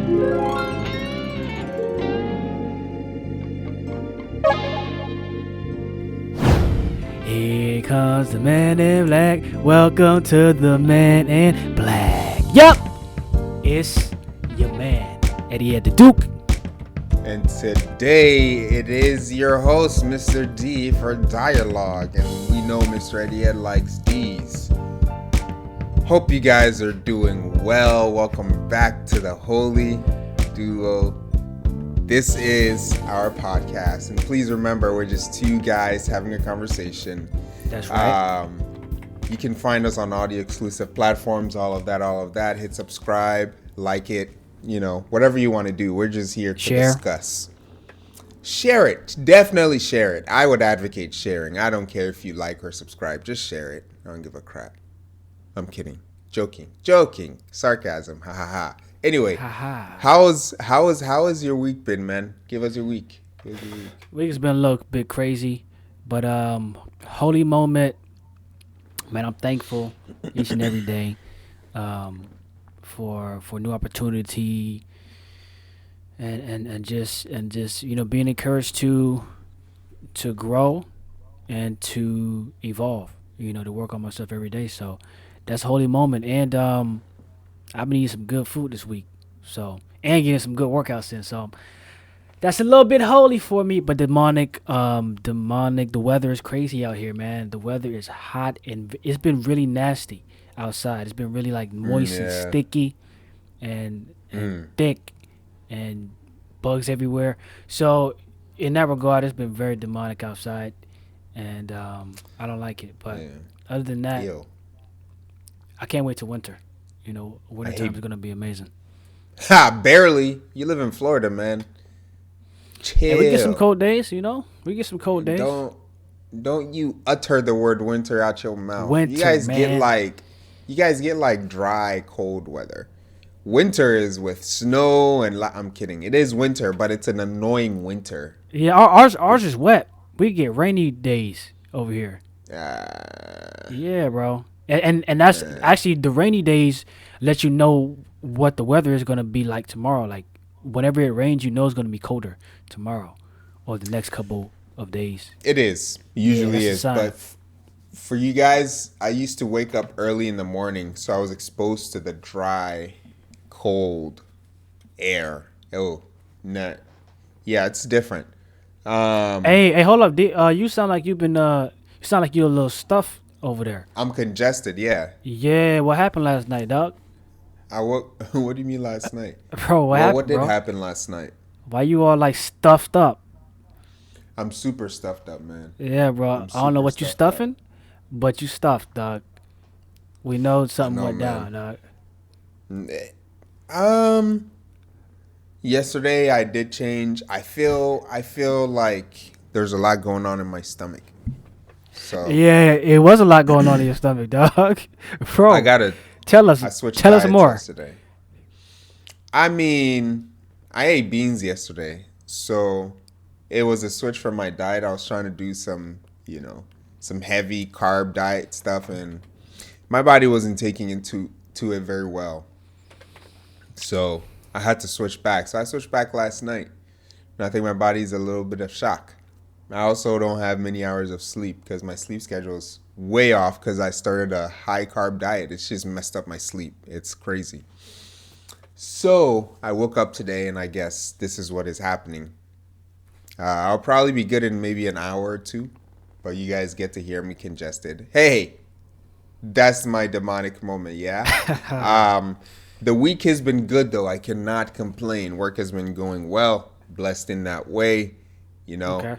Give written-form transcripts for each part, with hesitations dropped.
Here comes the man in black. Welcome to the man in black. Yup, it's your man, EddyEd the Duke. And today it is your host, Mr. D, for Dialogue. And we know Mr. EddyEd likes D's. Hope you guys are doing well. Welcome back to the Holy Duo. This is our podcast. And please remember, we're just two guys having a conversation. That's right. You can find us on audio exclusive platforms, all of that. Hit subscribe, like it, whatever you want to do. We're just here to discuss. Share it. Definitely share it. I would advocate sharing. I don't care if you like or subscribe. Just share it. I don't give a crap. I'm kidding. Joking. Sarcasm. Ha ha ha. Anyway, how has your week been, man? Give us your week. Week has been a little bit crazy, but holy moment, man. I'm thankful each and every day for new opportunity and just being encouraged to grow and to evolve. To work on myself every day. So that's a holy moment, and I've been eating some good food this week, and getting some good workouts in. So that's a little bit holy for me, but demonic. The weather is crazy out here, man. The weather is hot and it's been really nasty outside. It's been really like moist and sticky, and thick, and bugs everywhere. So in that regard, it's been very demonic outside, and I don't like it. But other than that, I can't wait till winter. Winter time is going to be amazing. Barely. You live in Florida, man. Chill. And we get some cold days, We get some cold days. Don't you utter the word winter out your mouth. Winter, you guys man. get like dry, cold weather. Winter is with snow and I'm kidding. It is winter, but it's an annoying winter. Yeah, ours is wet. We get rainy days over here. Yeah, bro. And that's actually the rainy days let you know what the weather is going to be like tomorrow. Like whenever it rains, it's going to be colder tomorrow or the next couple of days. It is. Usually is. But for you guys, I used to wake up early in the morning, so I was exposed to the dry, cold air. Oh, no. Yeah, it's different. Hey, hold up. You sound like you're a little stuffed over there. I'm congested, yeah. Yeah, what happened last night, dog? What do you mean last night? Bro, what did happen last night? Why you all like stuffed up? I'm super stuffed up, man. Yeah, bro. I don't know what you stuffing, but you stuffed, dog. We know something went down, dog. Yesterday I did change. I feel like there's a lot going on in my stomach. So yeah, it was a lot going on in your stomach, dog. Bro, I gotta tell us more. Yesterday. I mean, I ate beans yesterday, so it was a switch from my diet. I was trying to do some heavy carb diet stuff, and my body wasn't taking into it very well. So I had to switch back. So I switched back last night, and I think my body's a little bit of shock. I also don't have many hours of sleep because my sleep schedule is way off because I started a high carb diet. It's just messed up my sleep. It's crazy. So I woke up today and I guess this is what is happening. I'll probably be good in maybe an hour or two, but you guys get to hear me congested. Hey, that's my demonic moment, yeah? The week has been good though. I cannot complain. Work has been going well. Blessed in that way, Okay.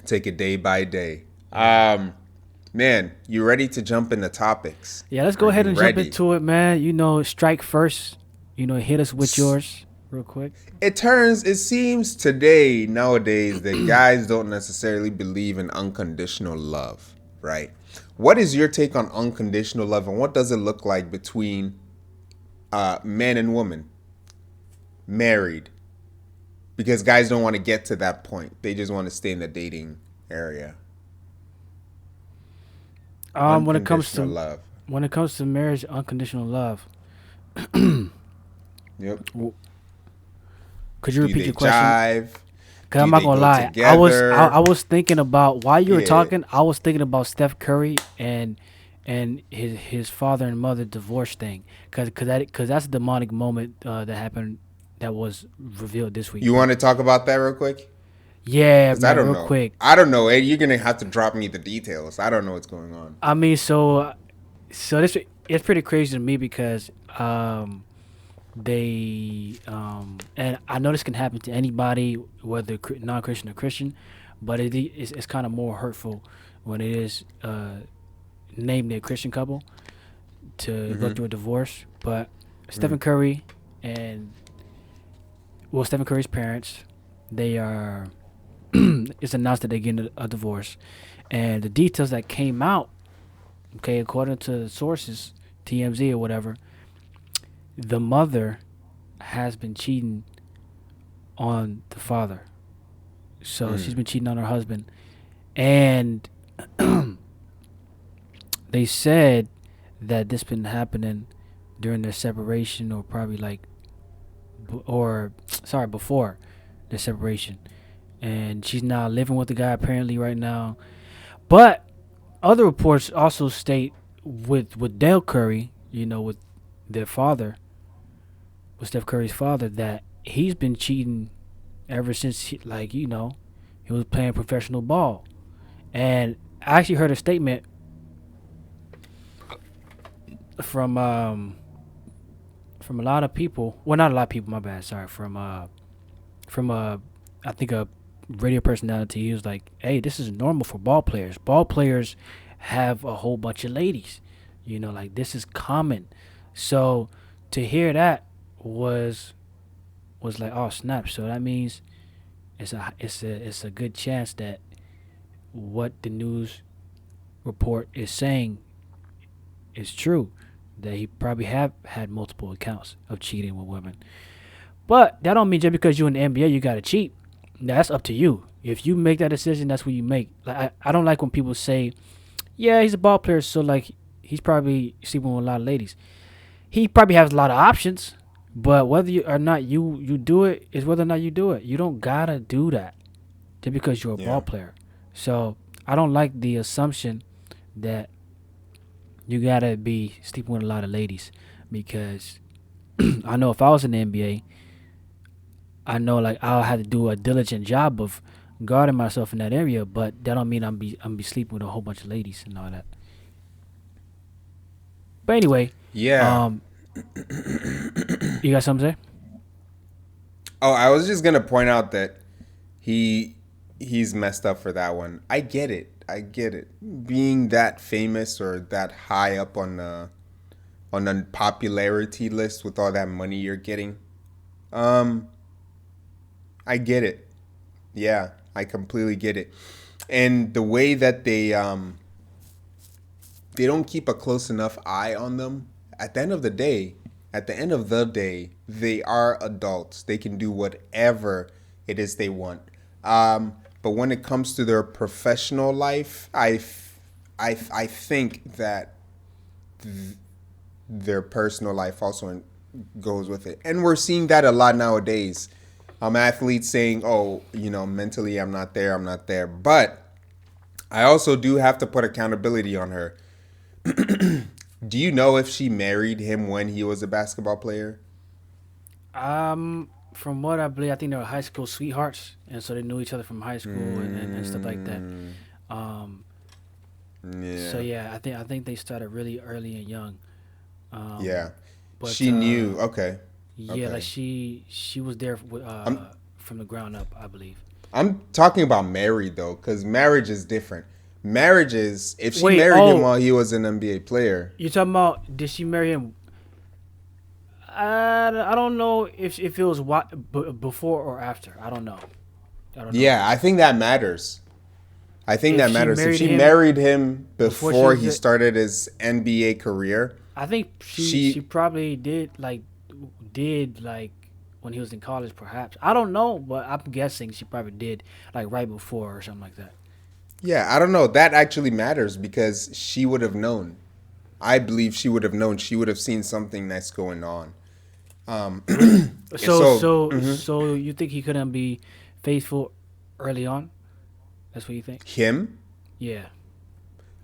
Take it day by day. Man, you ready to jump into topics? Yeah, let's go ahead and jump into it, man. Strike first. Hit us with yours real quick. It seems nowadays, that guys don't necessarily believe in unconditional love, right? What is your take on unconditional love, and what does it look like between man and woman, married? Because guys don't want to get to that point. They just want to stay in the dating area. When it comes to marriage, unconditional love, Yep. Could you Do repeat they your question? jive? Cause I'm Do not they gonna go lie, I together? was thinking about while you were Yeah. talking, I was thinking about Steph Curry and his father and mother divorce thing, cause that's a demonic moment that happened that was revealed this week. You But want to talk about that real quick? yeah, Because I man, don't real know. quick. I don't know. You're going to have to drop me the details. I don't know what's going on. I mean, so this it's pretty crazy to me because they and I know this can happen to anybody, whether non-Christian or Christian, but it's kind of more hurtful when it is named a Christian couple to go Mm-hmm. through a divorce. But Mm. Stephen Curry and Stephen Curry's parents, they are it's announced that they're getting a divorce, and the details that came out, okay, according to the sources, TMZ or whatever, the mother has been cheating on the father. So she's Mm. been cheating on her husband, and they said that this been happening during their separation, or probably like, or sorry, before their separation. And she's now living with the guy apparently right now. But other reports also state with Dale Curry, with their father, with Steph Curry's father, that he's been cheating ever since he was playing professional ball. And I actually heard a statement from from a lot of people. Well, not a lot of people. My bad. Sorry. From I think a radio personality. He was like, "Hey, this is normal for ball players. Ball players have a whole bunch of ladies. Like this is common." So to hear that was like, oh snap. So that means it's a good chance that what the news report is saying is true. That he probably have had multiple accounts of cheating with women. But that don't mean just because you're in the NBA you gotta cheat. That's up to you. If you make that decision, that's what you make. Like I don't like when people say, "Yeah, he's a ball player, so like he's probably sleeping with a lot of ladies." He probably has a lot of options, but whether you or not you do it is whether or not you do it. You don't gotta do that just because you're a Yeah. ball player. So I don't like the assumption that you gotta be sleeping with a lot of ladies because I know if I was in the NBA, I know like I'll have to do a diligent job of guarding myself in that area, but that don't mean I'm be sleeping with a whole bunch of ladies and all that. But anyway, Yeah. um, you got something to say? Oh, I was just gonna point out that he he's messed up for that one. I get it. I get it. Being that famous or that high up on a popularity list with all that money you're getting, um, I get it. Yeah, I completely get it. And the way that they don't keep a close enough eye on them. At the end of the day, they are adults. They can do whatever it is they want. But when it comes to their professional life, I think that their personal life also goes with it. And we're seeing that a lot nowadays. Athletes saying, "Oh, mentally I'm not there, I'm not there." But I also do have to put accountability on her. Do you know if she married him when he was a basketball player? From what I believe, I think they were high school sweethearts, and so they knew each other from high school and stuff like that. Mm, Um, so yeah, yeah, I think they started really early and young. yeah. Um, but She knew. Okay, yeah, like okay. she was there I'm from the ground up, I believe. I'm talking about married though, because marriage is different. Marriage is if she Wait, married him oh, while he was an NBA player. you talking about did she marry him? I don't know if it was before or after. I don't know. I don't know. Yeah, I think that matters. I think If that she matters. If married she him married him before she before was he started his NBA career, I think she she probably did like when he was in college, perhaps. I don't know, but I'm guessing she probably did like right before or something like that. yeah, I don't know. That actually matters because she would have known. I believe she would have known. She would have seen something that's going on. Um, What? So so so so you think he couldn't be faithful early on? That's what you think? him, Yeah.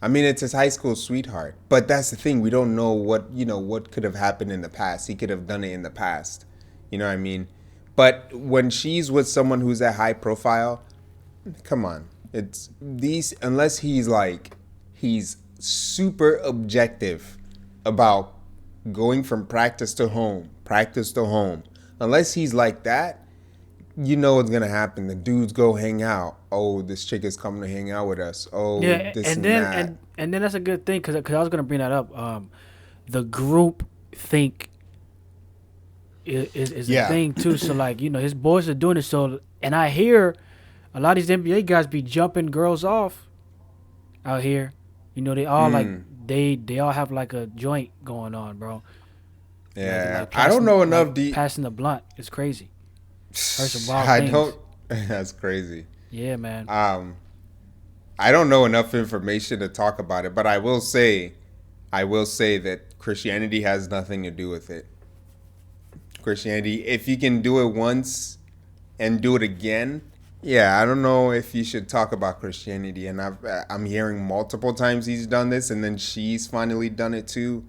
I mean, it's his high school sweetheart. But that's the thing. We don't know what could have happened in the past. He could have done it in the past. You know what I mean? But when she's with someone who's at high profile, come on. It's these, unless he's super objective about going from practice to home. Unless he's like that, you know what's gonna happen. The dudes go hang out. Oh, this chick is coming to hang out with us. Oh, Yeah, this and and then that. that's a good thing because I was gonna bring that up. The group think is a Yeah. thing too. So like his boys are doing it. So and I hear a lot of these NBA guys be jumping girls off out here. They all like Mm, they all have like a joint going on, bro. yeah. Like I don't know enough. passing the blunt. It's crazy. Heard some wild I things. don't. That's crazy. Yeah, man. Um, I don't know enough information to talk about it, but I will say that Christianity has nothing to do with it. Christianity, if you can do it once and do it again, yeah, I don't know if you should talk about Christianity. And I'm hearing multiple times he's done this, and then she's finally done it too,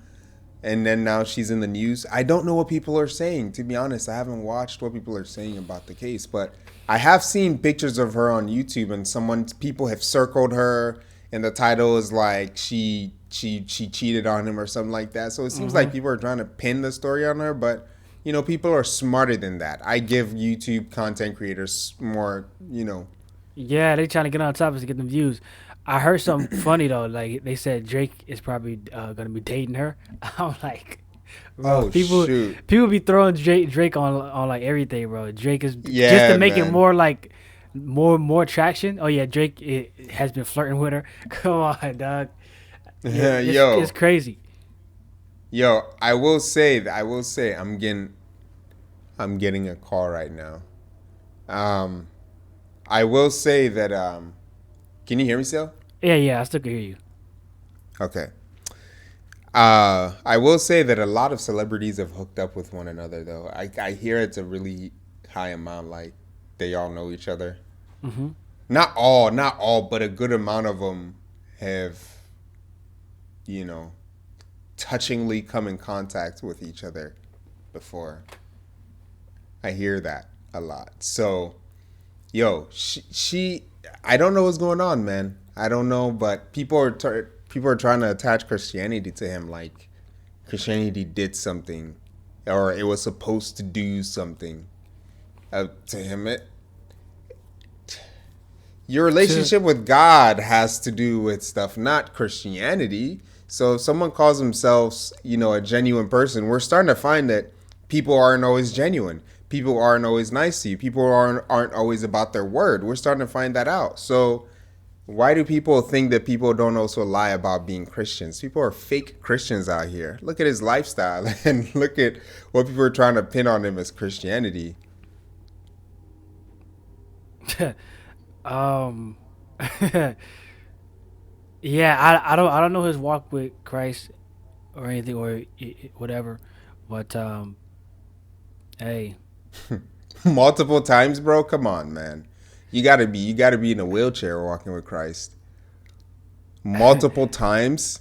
and then now she's in the news. I don't know what people are saying. To be honest, I haven't watched what people are saying about the case, but I have seen pictures of her on YouTube, and people have circled her, and the title is like she cheated on him or something like that. So it seems like Hmm. people are trying to pin the story on her, but people are smarter than that. I give YouTube content creators more, Yeah, they trying to get on top of us to get them views. I heard something funny though. Like they said Drake is probably gonna be dating her. I'm like, bro, oh people shoot. people be throwing Drake on like everything, bro. Drake is just to Yeah, make it man. more like more traction. Oh yeah, Drake has been flirting with her. Come on, dog. Yeah, it's Yo, crazy. I will say I'm getting a call right now. Um I will say that can you hear me still? Yeah, yeah, I still can hear you. Okay. I will say that a lot of celebrities have hooked up with one another though. I hear it's a really high amount, like they all know each other. Hmm. Not all, but a good amount of them have, you know, touchingly come in contact with each other before. I hear that a lot. So, yo, she I don't know what's going on, man. I don't know, but people are trying to attach Christianity to him, like Christianity did something, or it was supposed to do something to him. Your To relationship with God has to do with stuff, not Christianity. So if someone calls themselves, a genuine person, we're starting to find that people aren't always genuine. People aren't always nice to you. People aren't always about their word. We're starting to find that out. So why do people think that people don't also lie about being Christians? People are fake Christians out here. Look at his lifestyle and look at what people are trying to pin on him as Christianity. um, yeah, I don't know his walk with Christ or anything or whatever, but hey, Multiple times, bro. Come on, man. You gotta be in a wheelchair walking with Christ. Multiple times.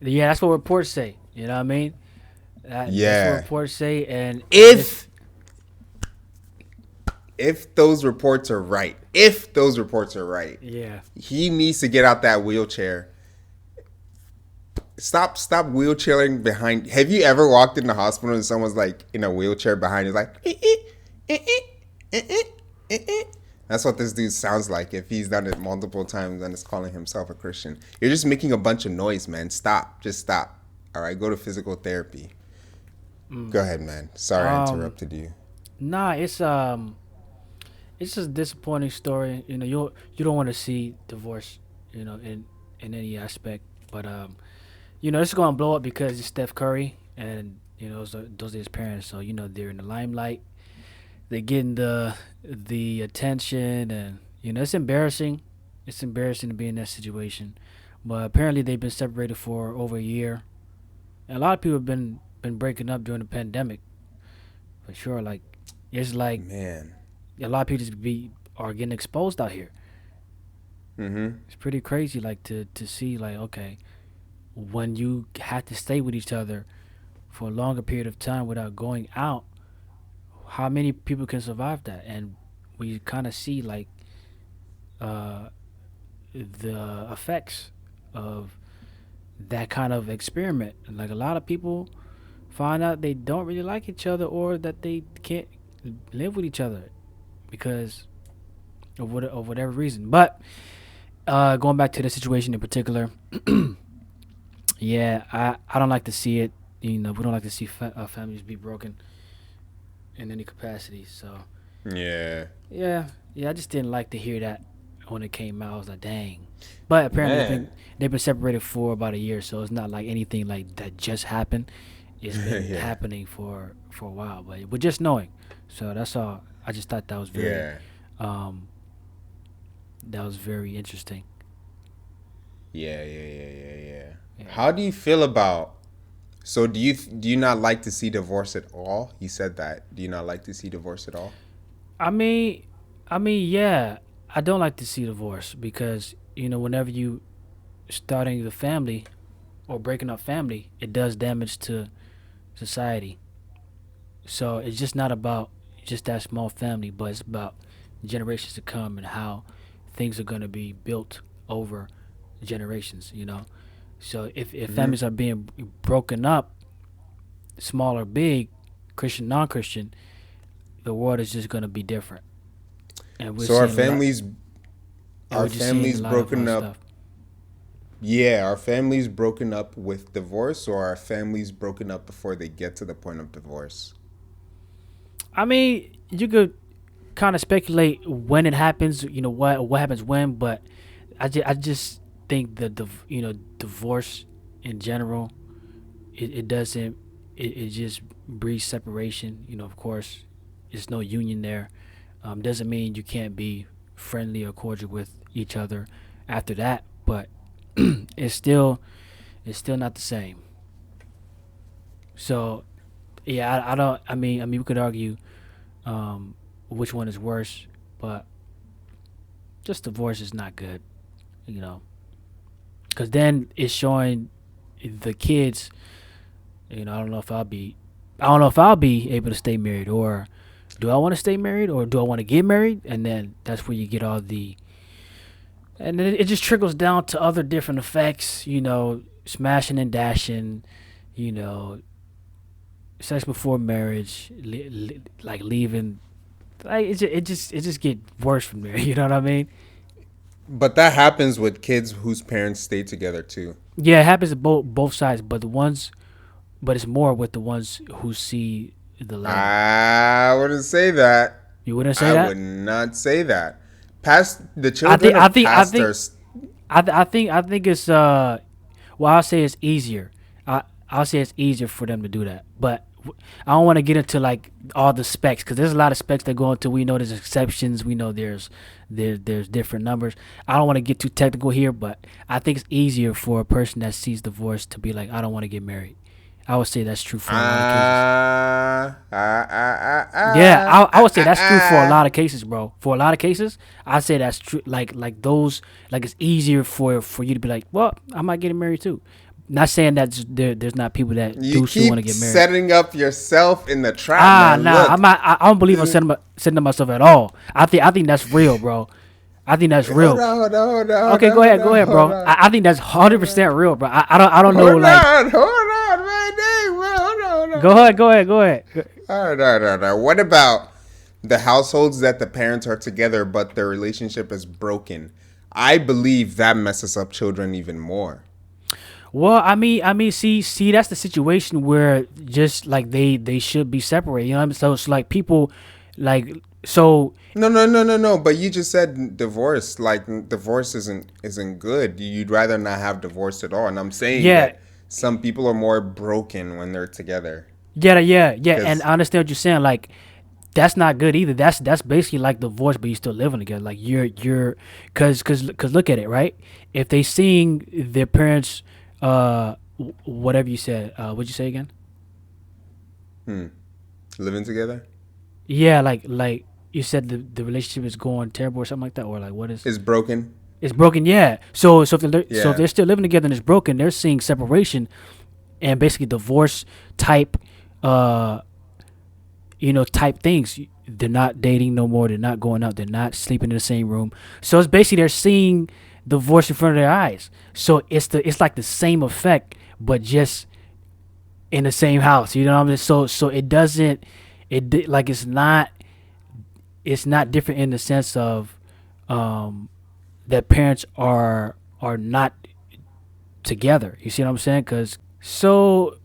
yeah, that's what reports say. You know what I mean? That's what Yeah. reports say, and it's If if those reports are right, if those reports are right, yeah. he needs to get out that wheelchair. Stop wheelchairing behind. Have you ever walked in the hospital and someone's like in a wheelchair behind you, like that's what this dude sounds like if he's done it multiple times and is calling himself a Christian. You're just making a bunch of noise, man. Stop. Just stop. All right, go to physical therapy. Mm. Go ahead, man. Sorry I Um, interrupted you. nah, it's just a disappointing story. You don't want to see divorce, in any aspect, but this is gonna blow up because it's Steph Curry, and those are his parents, so they're in the limelight. They're getting the attention, and it's embarrassing. It's embarrassing to be in that situation, but apparently they've been separated for over a year. And a lot of people have been breaking up during the pandemic. for sure. Like it's like Man. a lot of people just be are getting exposed out here. Mm-hmm. It's pretty crazy, like to see like okay, when you have to stay with each other for a longer period of time without going out, how many people can survive that? And we kind of see like uh, the effects of that kind of experiment. Like a lot of people find out they don't really like each other or that they can't live with each other because of whatever reason. But going back to the situation in particular, yeah, I don't like to see it. You know, we don't like to see families be broken in any capacity. So Yeah. yeah, I just didn't like to hear that when it came out. I was like, dang. But apparently Man. they've been separated for about a year, so it's not like anything like that just happened. It's been Yeah. happening for a while, but just knowing. So that's all. I just thought Yeah. um that was very interesting. Yeah. Yeah. Yeah. Yeah. Yeah. Yeah. How do you feel about? So do you not like to see divorce at all? You said that. Do you not like to see divorce at all? I mean, yeah, I don't like to see divorce because whenever you starting the family or breaking up family, it does damage to society. So it's just not about just that small family, but it's about generations to come and how things are going to be built over generations. So if Mm-hmm. families are being broken up, small or big, Christian, non-Christian, the world is just going to be different. And we're So our seeing a lot, families, and our we're just seeing a families lot of broken up. stuff. Yeah, our families broken up with divorce, or our families broken up before they get to the point of divorce. I mean, you could kind of speculate when it happens. What happens when, but I just think that divorce in general, it doesn't it just breeds separation. Of course, there's no union there. Doesn't mean you can't be friendly or cordial with each other after that, but it's still it's still not the same. So yeah, I don't. I mean, we could argue um, which one is worse, but just divorce is not good. You know, because then it's showing the kids. I don't know if I'll be able to stay married, or do I want to stay married, or do I want to get married? And then that's where you get all the, and then it just trickles down to other different effects. Smashing and dashing. You know, sex before marriage, like leaving. Like it just get worse from there. You know what I mean? But that happens with kids whose parents stay together too. Yeah, it happens to both sides, but it's more with the ones who see the latter. I wouldn't say that. You wouldn't say I that? would not say that. Past the I children think I of think I think pastors. I think it's well, I'll say it's easier. I'll say it's easier for them to do that, but I don't want to get into like all the specs because there's a lot of specs that go into. We know there's exceptions. We know there's different numbers. I don't want to get too technical here, but I think it's easier for a person that sees divorce to be like, I don't want to get married. I would say that's true for a lot of cases. Yeah, I would say that's true for a lot of cases, bro. For a lot of cases, I say that's true. Like those, like it's easier for you to be like, well, I might get married too. Not saying that there's not people that You do still want to keep get married. setting up yourself in the trap, man. Nah, Look, I don't believe I'm setting up myself at all. I think that's real, bro. I think that's hold real. on, hold on, hold on, hold Okay, on, hold go on, ahead, hold bro. on, I think that's 100% real, bro. I don't know hold like. on, hold on, my name, man. Hold on, hold Go on. ahead, go ahead. All right, all right, all right. What about the households that the parents are together but their relationship is broken? I believe that messes up children even more. Well, see, that's the situation where just like they should be separated. You know what I mean? So it's like people, like so. No, no, no, no, no. But you just said divorce. Like divorce isn't good. You'd rather not have divorce at all. And I'm saying Yeah, that some people are more broken when they're together. yeah, and Because I understand what you're saying. Like that's not good either. That's basically like divorce, but you're still living together. Like cause look at it, right? If they seeing their parents, whatever you said, what'd you say again? living together. Yeah, like you said the relationship is going terrible or something like that, or like what is Is broken. it's broken. Yeah. So if Yeah. they're still living together and it's broken, they're seeing separation and basically divorce type, uh, type things. They're not dating no more. They're not going out. They're not sleeping in the same room. So it's basically they're seeing divorce in front of their eyes. So it's like the same effect, but just in the same house. You know what I mean? So it doesn't like it's not different in the sense of um that parents are not together. You see what I'm saying?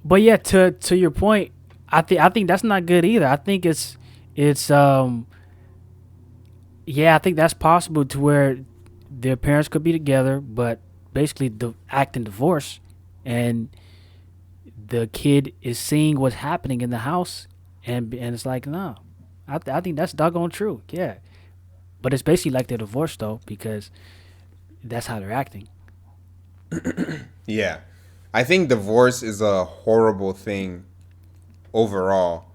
But yeah, to your point, I think that's not good either. I think it's yeah, I think that's possible to where their parents could be together, but basically the act in divorce, and the kid is seeing what's happening in the house, and it's like no, I think that's doggone true. Yeah, but it's basically like they're divorced though because that's how they're acting. Yeah. I think divorce is a horrible thing overall,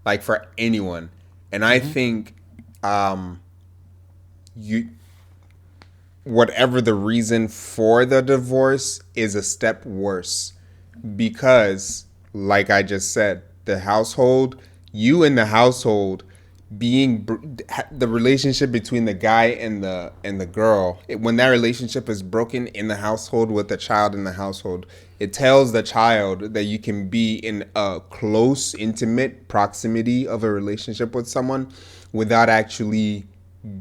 like for anyone. And I Hmm. think um, you whatever the reason for the divorce is a step worse because, like I just said, the household, you in the household being the relationship between the guy and the girl, when that relationship is broken in the household with the child in the household, it tells the child that you can be in a close intimate proximity of a relationship with someone without actually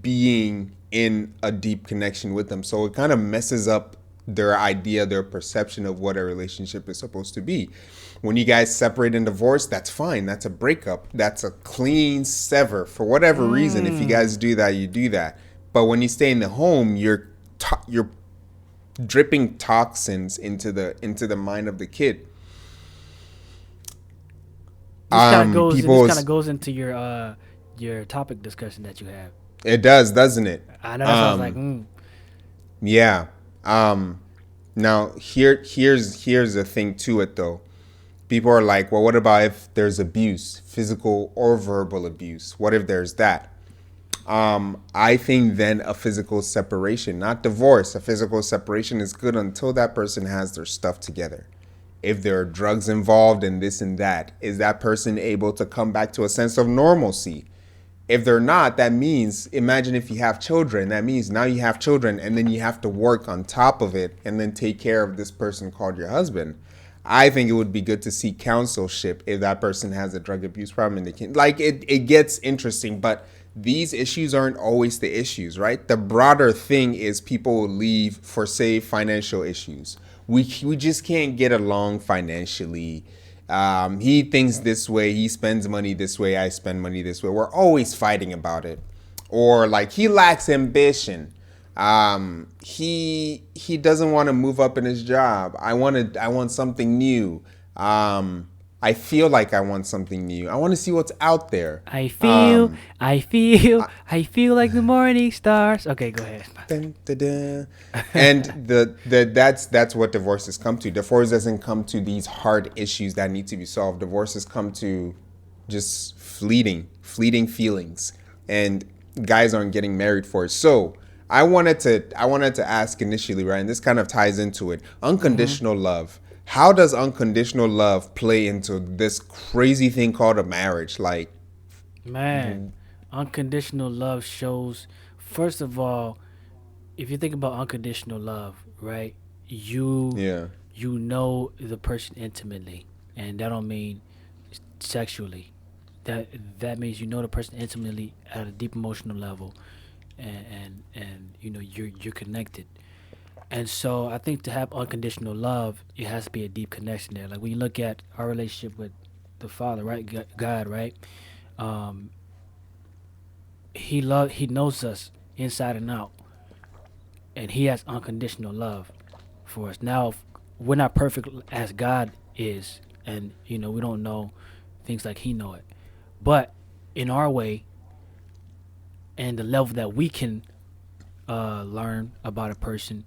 being in a deep connection with them. So it kind of messes up their idea, their perception of what a relationship is supposed to be. When you guys separate and divorce, that's fine. That's a breakup. That's a clean sever for whatever reason. If you guys Mm. do that, you do that. But when you stay in the home, you're dripping toxins into the mind of the kid. This kind of People's goes into your topic discussion that you have. It does, doesn't it? I know that's why I was like, Um, yeah. Um, Now here's the thing to it though. People are like, well, what about if there's abuse, physical or verbal abuse? What if there's that? I think then a physical separation, not divorce, a physical separation is good until that person has their stuff together. If there are drugs involved and this and that, is that person able to come back to a sense of normalcy? If they're not, that means, imagine if you have children, that means now you have children and then you have to work on top of it and then take care of this person called your husband. I think it would be good to seek counselship if that person has a drug abuse problem and they can, like, it gets interesting, but these issues aren't always the issues, right? The broader thing is people will leave for, say, financial issues. We just can't get along financially. He thinks this way, he spends money this way, I spend money this way. We're always fighting about it. Or like he lacks ambition. He doesn't want to move up in his job. I want something new. I feel like I want something new. I want to see what's out there. I feel, Um, I feel, I feel like the morning stars. Okay, go ahead. Dun, dun, dun. And that's what divorces come to. Divorce doesn't come to these hard issues that need to be solved. Divorces come to just fleeting feelings, and guys aren't getting married for it. So I wanted to ask initially, right? And this kind of ties into it. Hmm. Unconditional love. How does unconditional love play into this crazy thing called a marriage? Like, Man, unconditional love shows. First of all, if you think about unconditional love, right? You yeah, you know the person intimately, and that don't mean sexually. That that means you know the person intimately at a deep emotional level, and you're connected. And so I think to have unconditional love, it has to be a deep connection there. Like when you look at our relationship with the Father, right? God, right? Um, he knows us inside and out, and he has unconditional love for us. Now, we're not perfect as God is, and we don't know things like He know it, but in our way and the level that we can learn about a person,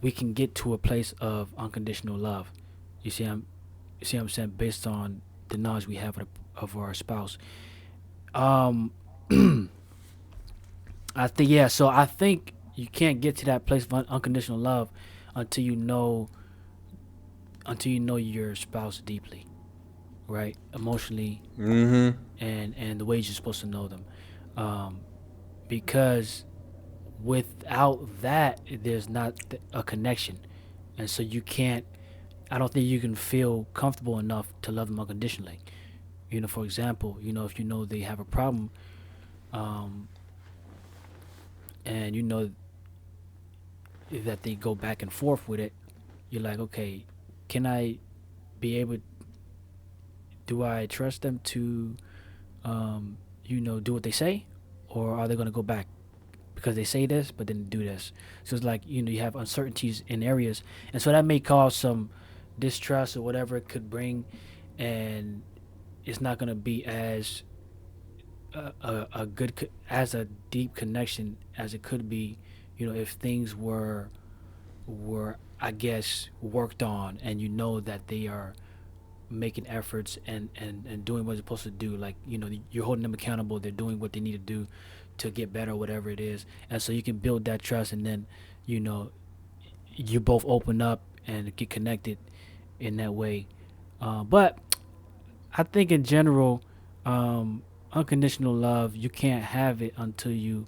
we can get to a place of unconditional love. You see, I'm saying based on the knowledge we have of our spouse. Um, I think yeah. So I think you can't get to that place of unconditional love until you know your spouse deeply, right? Emotionally, Mm-hmm. and the ways you're supposed to know them, um, because without that, there's not a connection, and so you can't. I don't think you can feel comfortable enough to love them unconditionally. For example, if you know they have a problem, um, and you know that they go back and forth with it, you're like, okay, can I be able? Do I trust them to, do what they say, or are they going to go back because they say this but then do this? So it's like you have uncertainties in areas, and so that may cause some distrust or whatever it could bring, and it's not going to be as a good as a deep connection as it could be, if things were I guess worked on, and that they are making efforts and doing what they're supposed to do. Like you're holding them accountable. They're doing what they need to do to get better, whatever it is. And so you can build that trust, and then you know you both open up and get connected in that way. But I think in general, unconditional love, you can't have it until you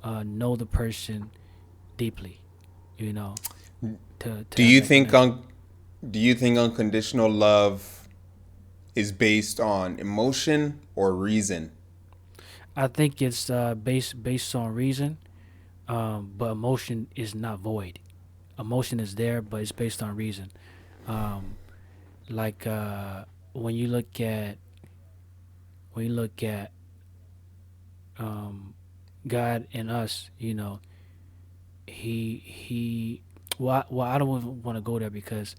know the person deeply. You know, to Do have you that think connection. do you think unconditional love is based on emotion or reason? I think it's based on reason, but emotion is not void. Emotion is there, but it's based on reason. Um, like when you look at when you look at um, God and us, he. Well, I don't even want to go there because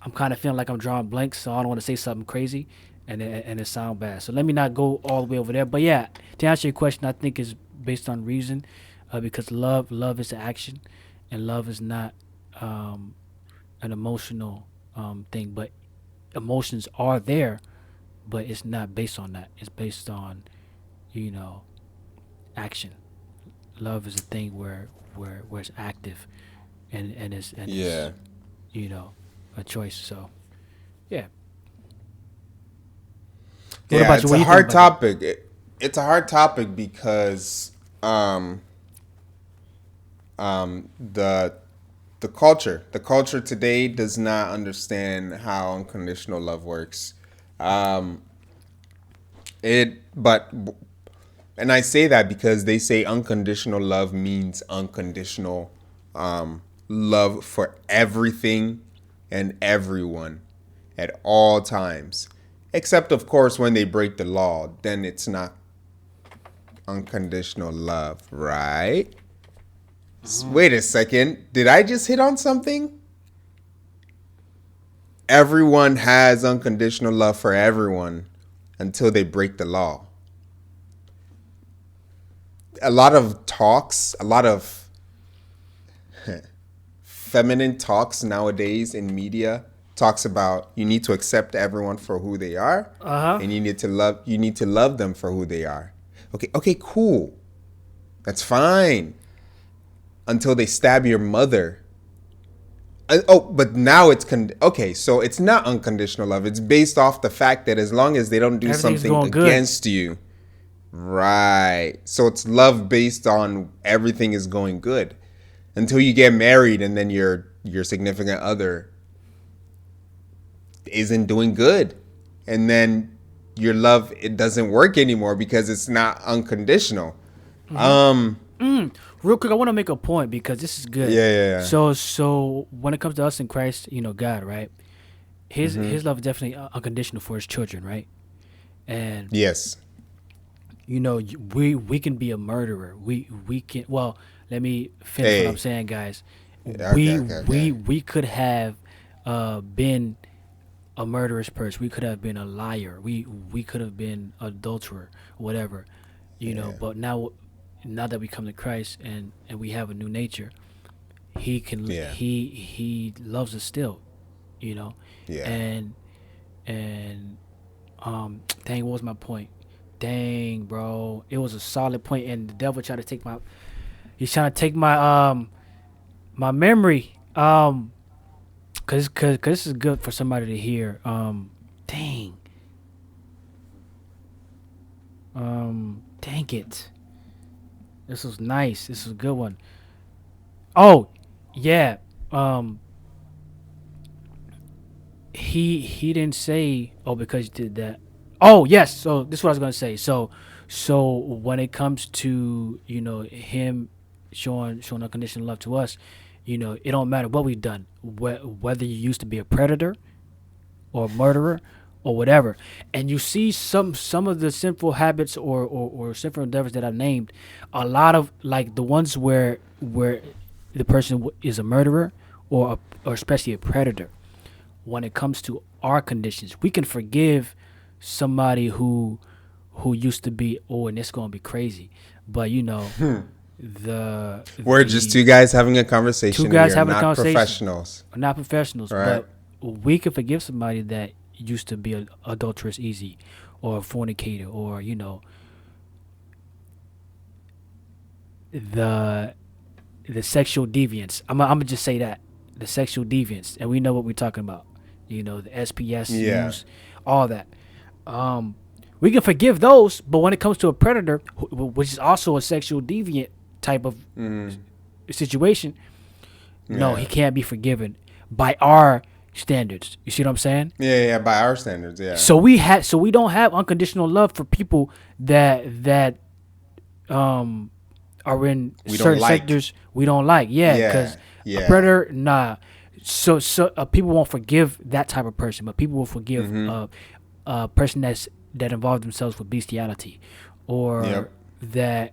I'm kind of feeling like I'm drawing blanks, so I don't want to say something crazy, and it sound bad. So let me not go all the way over there. But yeah, to answer your question, I think is based on reason, because love is an action, and love is not um, an emotional thing. But emotions are there, but it's not based on that. It's based on you know action. Love is a thing where it's active, and is Yeah. you know a choice. So yeah. What Yeah, about you? it's What a do you think hard about that? topic. It's a hard topic because um, the the culture today does not understand how unconditional love works. Um, but and I say that because they say unconditional love means unconditional love for everything and everyone at all times. Except, of course, when they break the law, then it's not unconditional love, right? Mhm. Wait a second. Did I just hit on something? Everyone has unconditional love for everyone until they break the law. A lot of talks, a lot of feminine talks nowadays in media talks about you need to accept everyone for who they are Uh huh. and you need to love them for who they are. Okay, cool. That's fine until they stab your mother. But now okay, so it's not unconditional love. It's based off the fact that as long as they don't do Everything's something going good. against you, right. So it's love based on everything is going good until you get married and then your significant other isn't doing good. And then your love it doesn't work anymore because it's not unconditional. Hmm. Um Real quick, I want to make a point because this is yeah, good. yeah, yeah. So when it comes to us in Christ, God, right? His Mhm. love is definitely unconditional for his children, right? And Yes. we can be a murderer. We can. Well, let me finish what I'm Hey. saying, guys. Yeah, okay, okay, okay. We could have been a murderous person. We could have been a liar. We could have been adulterer, whatever, Yeah. But now that we come to Christ and we have a new nature, Yeah. he loves us still, you know, Yeah. and and Dang, what was my point? Dang, bro, it was a solid point, and the devil tried to take my. He's trying to take my memory. Cause this is good for somebody to hear. Dang. Dang it. This was nice. This was a good one. Oh, yeah. Um, he didn't say, oh, because you did that. Oh, yes. So this is what I was gonna say. So when it comes to him showing unconditional love to us, it don't matter what we've done, whether you used to be a predator or murderer or whatever, and you see some of the sinful habits or sinful endeavors that I named, a lot of like the ones where the person is a murderer or especially a predator. When it comes to our conditions, we can forgive somebody who used to be, oh, and it's gonna be crazy, but the We're just two the guys having a two conversation. We guys are having a not conversation. professionals. We're not professionals, All right. but we can forgive somebody that used to be an adulterous easy or a fornicator or the the sexual deviance. I'm gonna just say that the sexual deviance, and we know what we're talking about. The Yeah. SPSUs, all that. Um, we can forgive those, but when it comes to a predator, which is also a sexual deviant type of Mm, situation, no, he yeah. can't be forgiven by our standards. You see what I'm saying? Yeah. Yeah. By our standards. Yeah. So we don't have unconditional love for people that um are in We don't certain like. sectors we don't like. Yeah, because Yeah. a Yeah. predator, nah. So people won't forgive that type of person, but people will forgive Mm-hmm. a person that involved themselves with bestiality, or Yep. that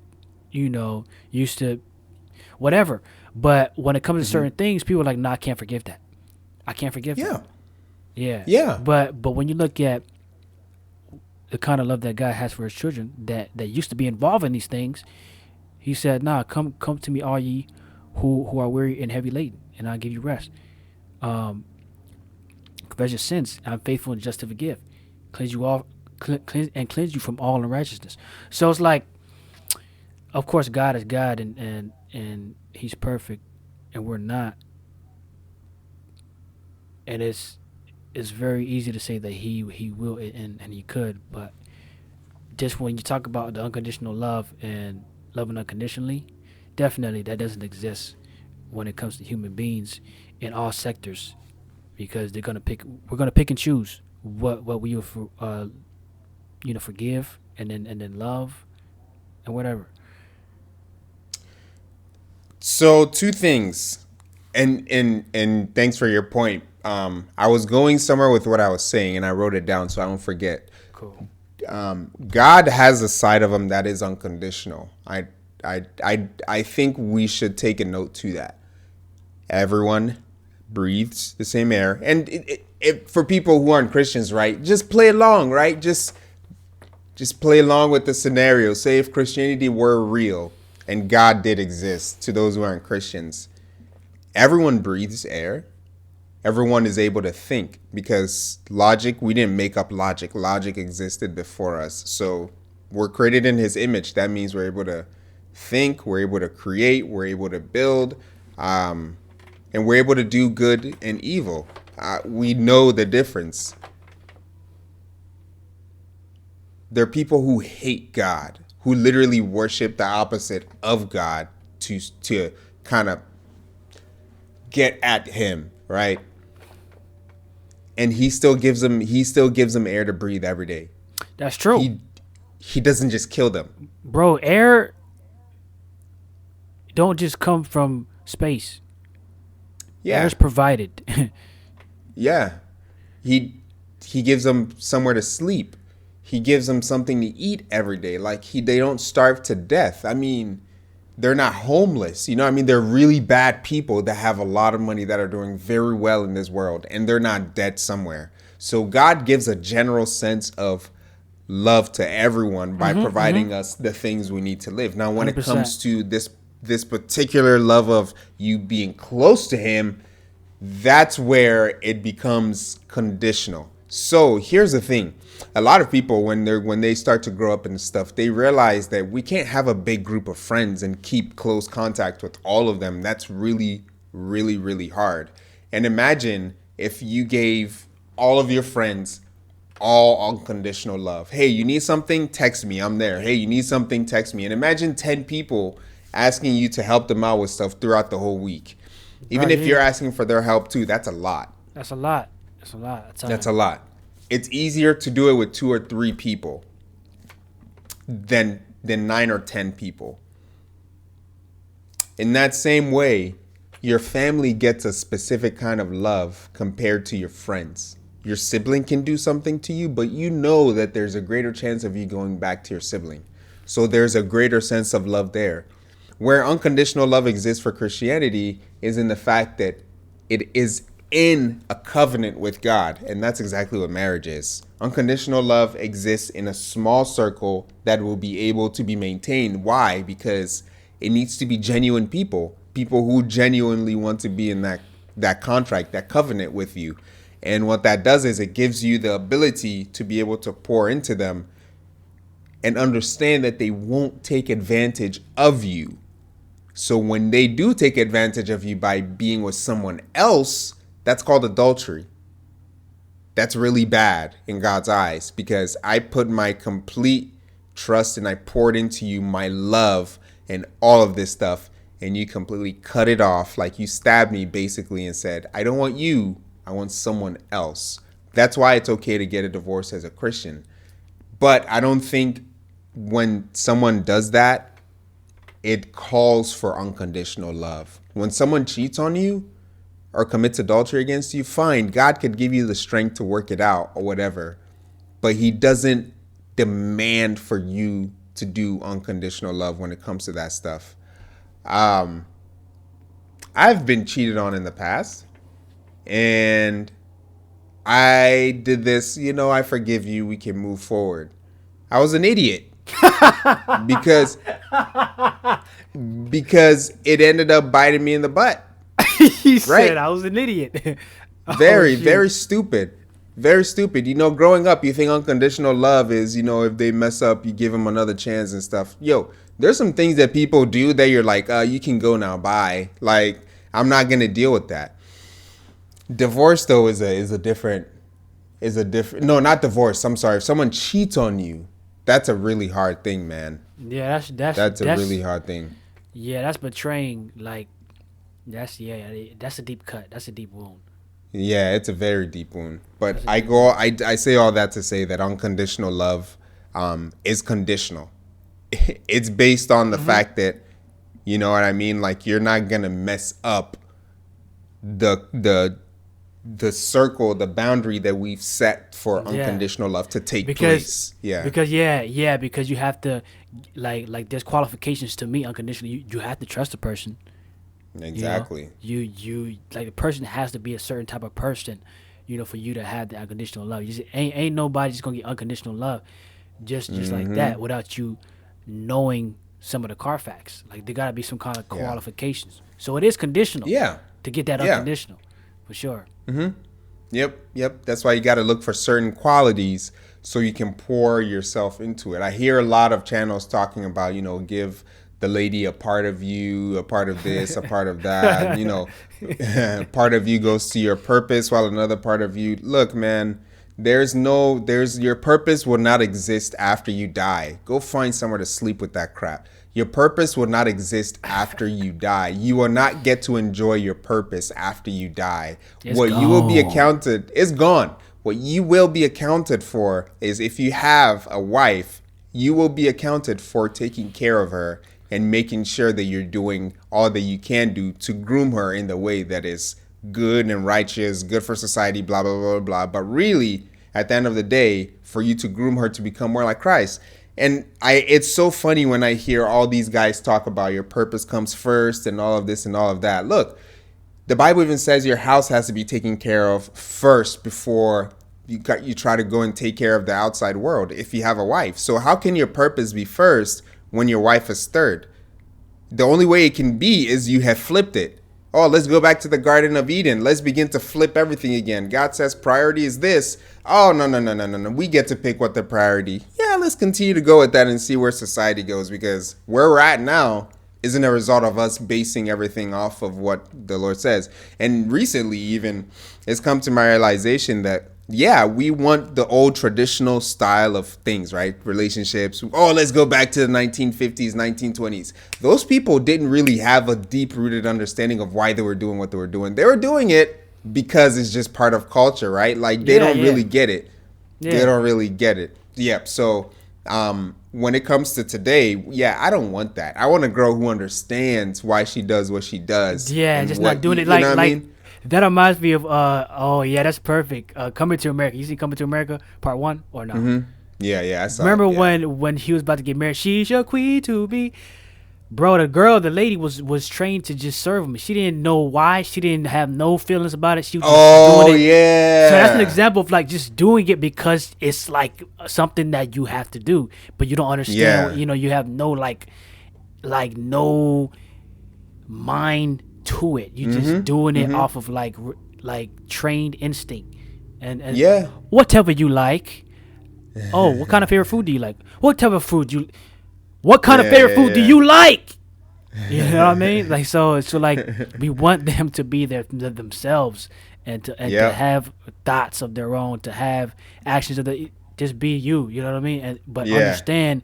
used to whatever. But when it comes to Mm-hmm. certain things, people are like, nah, I can't forgive that. I can't forgive that. Yeah. Yeah, Yeah. but when you look at the kind of love that God has for His children that used to be involved in these things, He said, "Nah, come to me, all ye who are weary and heavy laden, and I'll give you rest. Um, Confess your sins. I'm faithful and just to forgive, cleanse you all, cleanse you from all unrighteousness." So it's like, of course, God is God, and He's perfect, and we're not, and it's very easy to say that He will and He could, but just when you talk about the unconditional love and loving unconditionally, definitely that doesn't exist when it comes to human beings in all sectors, because we're gonna pick and choose what we will forgive and then love and whatever. So two things, and thanks for your point. I was going somewhere with what I was saying, and I wrote it down so I don't forget. Cool. God has a side of him that is unconditional. I think we should take a note to that. Everyone breathes the same air, and for people who aren't Christians, right? Just play along, right? Just play along with the scenario. Say if Christianity were real and God did exist, to those who aren't Christians, everyone breathes air. Everyone is able to think because logic, we didn't make up logic. Logic existed before us. So we're created in his image. That means we're able to think, we're able to create, we're able to build, and we're able to do good and evil. We know the difference. There are people who hate God, who literally worship the opposite of God to kind of get at him, right? And he still gives them air to breathe every day. That's true, He doesn't just kill them. bro. Air don't just come from space. Yeah. Air's provided. Yeah. He gives them somewhere to sleep. He gives them something to eat every day. Like they don't starve to death. I mean, they're not homeless. You know what I mean? They're really bad people that have a lot of money that are doing very well in this world and they're not dead somewhere. So God gives a general sense of love to everyone by providing us the things we need to live. Now, when it 100%. comes to this particular love of you being close to him, that's where it becomes conditional. So here's the thing. A lot of people when they start to grow up and stuff, they realize that we can't have a big group of friends and keep close contact with all of them. That's really, really, really hard. And imagine if you gave all of your friends all unconditional love. Hey, you need something? Text me. I'm there. Hey, you need something? Text me. And imagine 10 people asking you to help them out with stuff throughout the whole week. Bro, Even if you're asking for their help too, that's a lot. that's a lot. That's a lot of That's time. a lot. It's easier to do it with 2 or 3 people than 9 or 10 people. In that same way, your family gets a specific kind of love compared to your friends. Your sibling can do something to you, but you know that there's a greater chance of you going back to your sibling. So there's a greater sense of love there. Where unconditional love exists for Christianity is in the fact that it is in a covenant with God. And that's exactly what marriage is. Unconditional love exists in a small circle that will be able to be maintained. Why? Because it needs to be genuine people, people who genuinely want to be in that contract, that covenant with you. And what that does is it gives you the ability to be able to pour into them and understand that they won't take advantage of you. So when they do take advantage of you by being with someone else, that's called adultery. That's really bad in God's eyes because I put my complete trust and I poured into you my love and all of this stuff, and you completely cut it off, like you stabbed me basically and said, I don't want you, I want someone else. That's why it's okay to get a divorce as a Christian. But I don't think when someone does that, it calls for unconditional love. When someone cheats on you or commits adultery against you, fine, God could give you the strength to work it out or whatever. But he doesn't demand for you to do unconditional love when it comes to that stuff. I've been cheated on in the past, and I did this, I forgive you, we can move forward. I was an idiot because it ended up biting me in the butt. He said Right. I was an idiot. Very, Shit. very stupid. Very stupid. Growing up, you think unconditional love is, if they mess up, you give them another chance and stuff. Yo, there's some things that people do that you're like, you can go now, bye. Like, I'm not gonna deal with that. Divorce though no, not divorce. I'm sorry. If someone cheats on you, that's a really hard thing, man. Yeah, That's a really hard thing. yeah, that's betraying. Like that's a deep cut. That's a deep wound. Yeah, it's a very deep wound. But That's a deep wound. I say all that to say that unconditional love is conditional. It's based on the fact that, you know what I mean? Like, you're not gonna mess up the circle, the boundary that we've set for Yeah. unconditional love to take Because place. Yeah. because you have to like there's qualifications to meet unconditionally. You have to trust the person. Exactly. You like the person has to be a certain type of person, for you to have the unconditional love. You just, ain't nobody just gonna get unconditional love just like that without you knowing some of the Carfax. Like there gotta be some kind of Yeah. qualifications. So it is conditional. Yeah. To get that Yeah. unconditional, for sure. Yep. That's why you got to look for certain qualities so you can pour yourself into it. I hear a lot of channels talking about, give the lady a part of you, a part of this, a part of that. Part of you goes to your purpose while another part of you. Look, man, your purpose will not exist after you die. Go find somewhere to sleep with that crap. Your purpose will not exist after you die. You will not get to enjoy your purpose after you die. It's What you will be gone. accounted is gone. What you will be accounted for is if you have a wife, you will be accounted for taking care of her and making sure that you're doing all that you can do to groom her in the way that is good and righteous, good for society, blah, blah, blah, blah. But really, at the end of the day, for you to groom her to become more like Christ. And it's so funny when I hear all these guys talk about your purpose comes first and all of this and all of that. Look, the Bible even says your house has to be taken care of first before you try to go and take care of the outside world if you have a wife. So how can your purpose be first when your wife is third? The only way it can be is you have flipped it. Oh, let's go back to the Garden of Eden. Let's begin to flip everything again. God says priority is this. Oh, no, no, no, no, no, no. We get to pick what the priority. Yeah, let's continue to go with that and see where society goes, because where we're at now isn't a result of us basing everything off of what the Lord says. And recently, even, it's come to my realization that, yeah, we want the old traditional style of things, right? Relationships. Oh, let's go back to the 1950s, 1920s. Those people didn't really have a deep rooted understanding of why they were doing what they were doing. They were doing it because it's just part of culture, right? Like, they Yeah, don't yeah, really get it. They yeah, don't really get it. Yep. So, when it comes to today, yeah, I don't want that. I want a girl who understands why she does what she does yeah. and Just not what, doing it you know what I like mean? that reminds me of oh yeah, that's perfect. Coming to America. You see Coming to America Part 1 or no? Yeah, yeah, I saw it. Remember Yeah. when he was about to get married? She's your queen to be. Bro, the girl, the lady was trained to just serve him. She didn't know why. She didn't have no feelings about it. She was just doing Oh, it. So that's an yeah. example of like just doing it because it's like something that you have to do, but you don't understand. Yeah. You know, you have no no mind to it. You just doing it off of like trained instinct, and Yeah. whatever you like. Oh, what kind of favorite food do you like? What type of food you? What kind of Yeah, favorite food do yeah, you like? You know what I mean? Like so like we want them to be themselves and to yeah. have thoughts of their own, to have actions of the just be you. You know what I mean? And but Yeah. understand,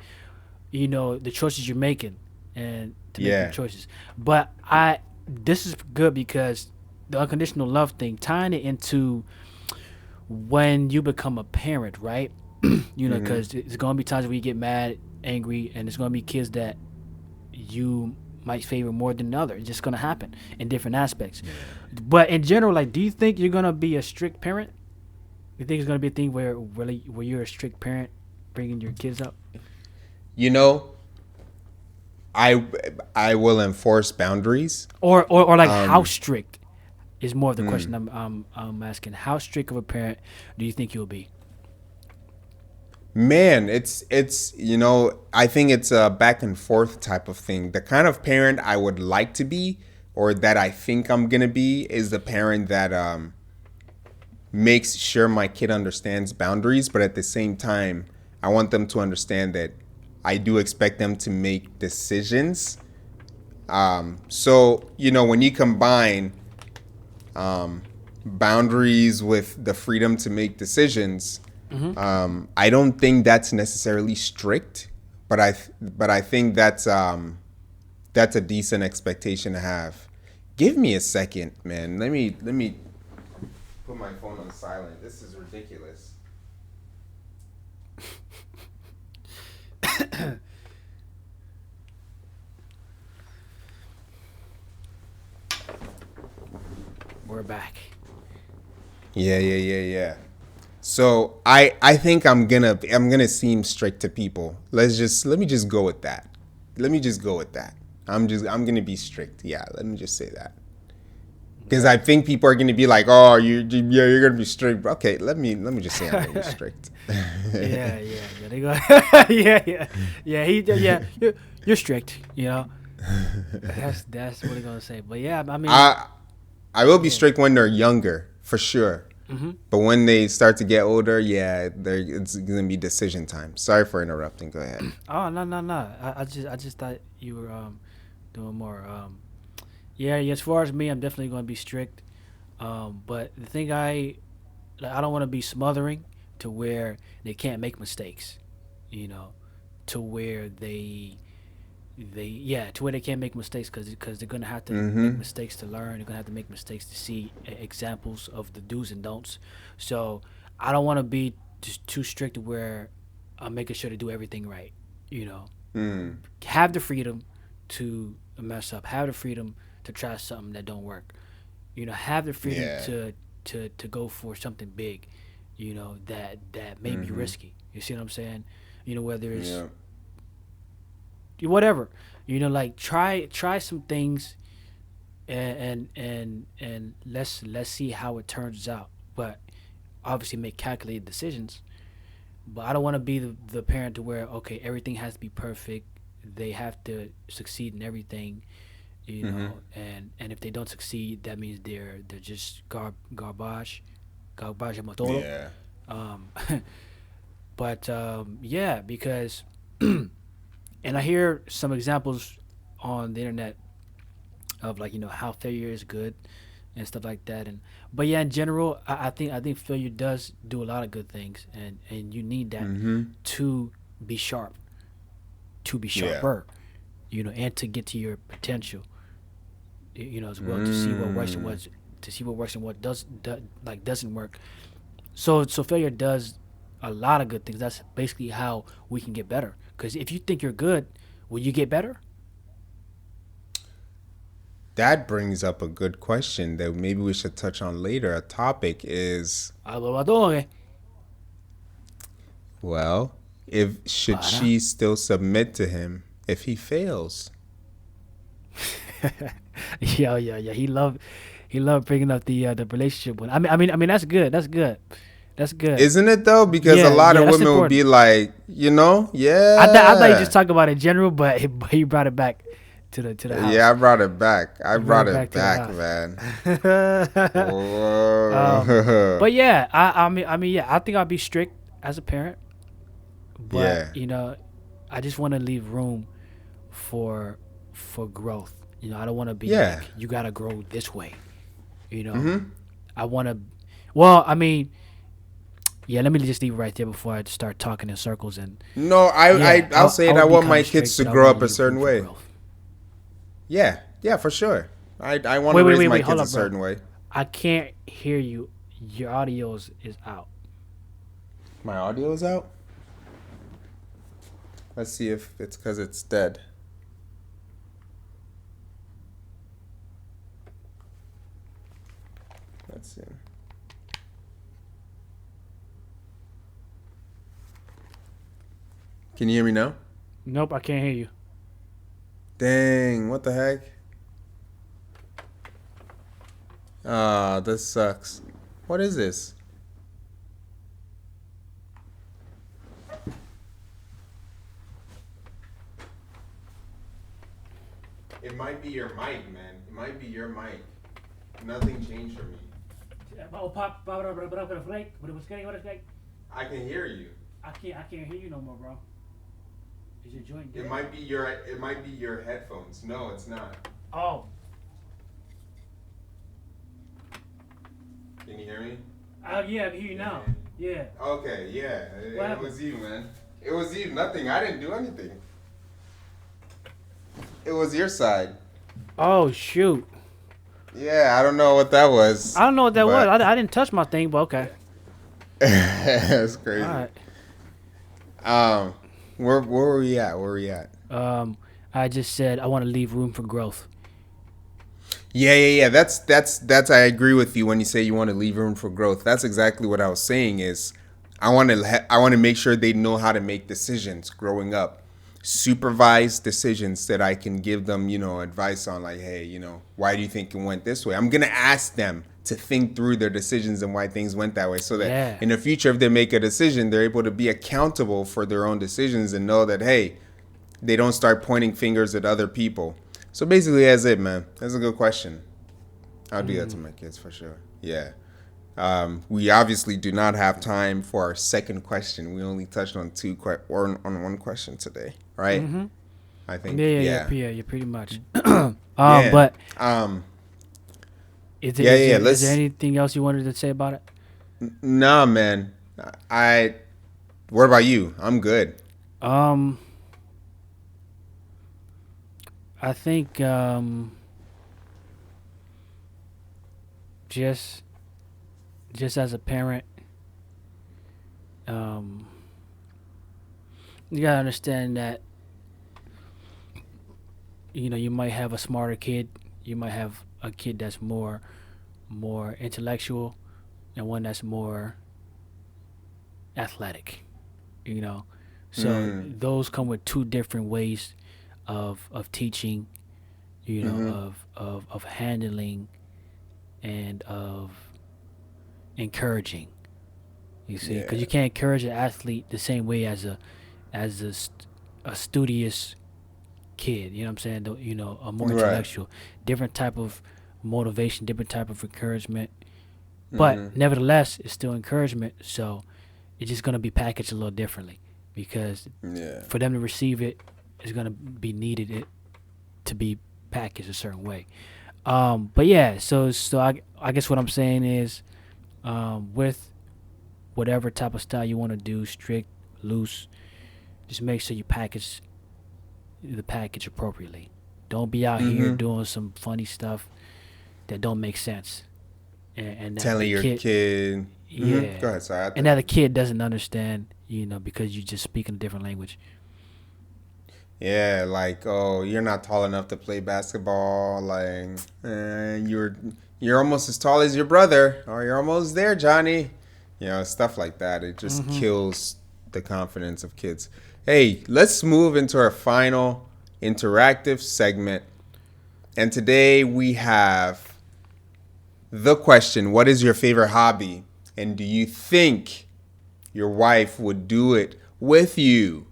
the choices you're making and to make them Yeah. choices. But I this is good because the unconditional love thing, tying it into when you become a parent, right? Because it's gonna be times where you get mad, angry, and it's gonna be kids that you might favor more than another. It's just gonna happen in different aspects. But in general, like, do you think you're gonna be a strict parent? You think it's gonna be a thing where you're a strict parent, bringing your kids up, You know, I I will enforce boundaries. or like how Um, strict is more of the question I'm asking. How strict of a parent do you think you'll be? Man, it's I think it's a back and forth type of thing. The kind of parent I would like to be, or that I think I'm gonna be, is the parent that makes sure my kid understands boundaries, but at the same time, I want them to understand that I do expect them to make decisions. So when you combine boundaries with the freedom to make decisions, I don't think that's necessarily strict, but I think that's a decent expectation to have. Give me a second, man. Let me put my phone on silent. This is ridiculous. We're back. Yeah, yeah, yeah, yeah. So I think I'm gonna seem strict to people. Let me just go with that. Let me just go with that. I'm gonna be strict. Yeah, let me just say that. Because I think people are gonna be like, oh, yeah, you're gonna be strict. Okay, let me just say I'm gonna be strict. Yeah, yeah, yeah. They go, yeah, yeah, yeah. You're strict. That's what they're gonna say. But yeah, I mean, I I will be yeah. strict when they're younger, for sure. But when they start to get older, yeah, it's gonna be decision time. Sorry for interrupting. Go ahead. Oh no, no, no. I just thought you were doing more. Yeah, as far as me, I'm definitely gonna be strict. But the thing I don't want to be smothering to where they can't make mistakes. You know, to where to where they can't make mistakes because they're gonna have to make Mm-hmm. mistakes to learn. They're gonna have to make mistakes to see examples of the do's and don'ts. So I don't want to be just too strict to where I'm making sure to do everything right. You know, Mm. have the freedom to mess up. Have the freedom to try something that don't work. Have the freedom Yeah. to go for something big. That may be Mm-hmm. risky. You see what I'm saying? Whether it's Yeah. whatever. Like try some things and let's see how it turns out. But obviously make calculated decisions. But I don't want to be the parent to where okay everything has to be perfect. They have to succeed in everything, And if they don't succeed, that means they're just garbage motor. Yeah. Um, but yeah, because and I hear some examples on the internet of like how failure is good and stuff like that. And but yeah, in general, I think failure does do a lot of good things, and you need that Mm-hmm. to be sharp, to be Yeah. sharper, and to get to your potential, as well, to see what works and Mm. what like doesn't work. So failure does a lot of good things. That's basically how we can get better. Because if you think you're good, will you get better? That brings up a good question that maybe we should touch on later. A topic is, Algo well, if should para. she still submit to him if he fails? Yeah. He loved bringing up the relationship one. I mean that's good. That's good. That's good. Isn't it though? Because a Yeah, lot yeah, of that's women would be important. like, I thought you just yeah. talk about it in general, but he brought it back to the Yeah, house. I brought it back. I He brought brought it it back to the back, house. man. um, Whoa. but yeah, I mean, yeah, I think I'll be strict as a parent, but Yeah. I just want to leave room for growth. I don't want to be Yeah. like you gotta grow this way. You know, Mm-hmm. I want to. Well, I mean, yeah. Let me just leave it right there before I start talking in circles. And No, yeah, I'll I say it. I would be want kind my of kids strict, to but I grow want to up a leave room certain for way. growth. Yeah. Yeah, for sure. I want Wait, to wait, raise wait, my wait. Hold kids a up, bro. certain way. I can't hear you. Your audio is out. My audio is out. Let's see if it's because it's dead. Let's see. Can you hear me now? Nope, I can't hear you. Dang, what the heck? Ah, this sucks. What is this? It might be your mic, man. It might be your mic. Nothing changed for me. I can hear you. I can't hear you no more, bro. Is your joint It dead? might be your headphones. No, it's not. Oh, Can you hear me? yeah, I can hear you now. Yeah. Okay, yeah. What It happened? was you, man. It was you. Nothing. I didn't do anything. It was your side. Oh shoot. Yeah, I don't know what that was, I don't know what that was. but I didn't touch my thing, but okay. that's All crazy. right. Um, where were we at? Where were we at? Um, I just said I want to leave room for growth. Yeah. That's. I agree with you when you say you want to leave room for growth. That's exactly what I was saying. Is I want to make sure they know how to make decisions growing up, supervised decisions that I can give them, advice on. Like, hey, why do you think it went this way? I'm gonna ask them to think through their decisions and why things went that way, so that Yeah. in the future, if they make a decision, they're able to be accountable for their own decisions and know that hey, they don't start pointing fingers at other people. So basically, that's it, man. That's a good question. I'll do that to my kids for sure. Yeah. We obviously do not have time for our second question. We only touched on or on one question today, right? Mm-hmm. I think, Yeah. yeah. Yeah. Pretty much. Yeah. But Um, is there yeah, is yeah. there is there Let's, anything else you wanted to say about it? nah, man. I, what about you? I'm good. Um, I think just as a parent, um, you gotta understand that you might have a smarter kid, you might have a kid that's more intellectual, and one that's more athletic. You know, so Mm, those come with two different ways of teaching. mm-hmm. Of handling and of encouraging. You see, because Yeah. you can't encourage an athlete the same way as a studious kid. You know what I'm saying? A more Right. intellectual, different type of motivation, different type of encouragement. But Mhm. nevertheless, it's still encouragement. So it's just gonna be packaged a little differently because Yeah. for them to receive it, it's gonna be needed it to be packaged a certain way. But yeah, so I guess what I'm saying is, with whatever type of style you want to do, strict, loose, just make sure you package the package appropriately. Don't be out here Mhm. doing some funny stuff that don't make sense, and that the Telling your kid, kid. Mhm. yeah, Go ahead. Sorry. and that the kid doesn't understand, because you just speaking a different language. Yeah, like, oh, you're not tall enough to play basketball. Like, you're almost as tall as your brother, or you're almost there, Johnny. Stuff like that. It just Mm-hmm. kills the confidence of kids. Hey, let's move into our final interactive segment. And today we have the question: what is your favorite hobby? And do you think your wife would do it with you?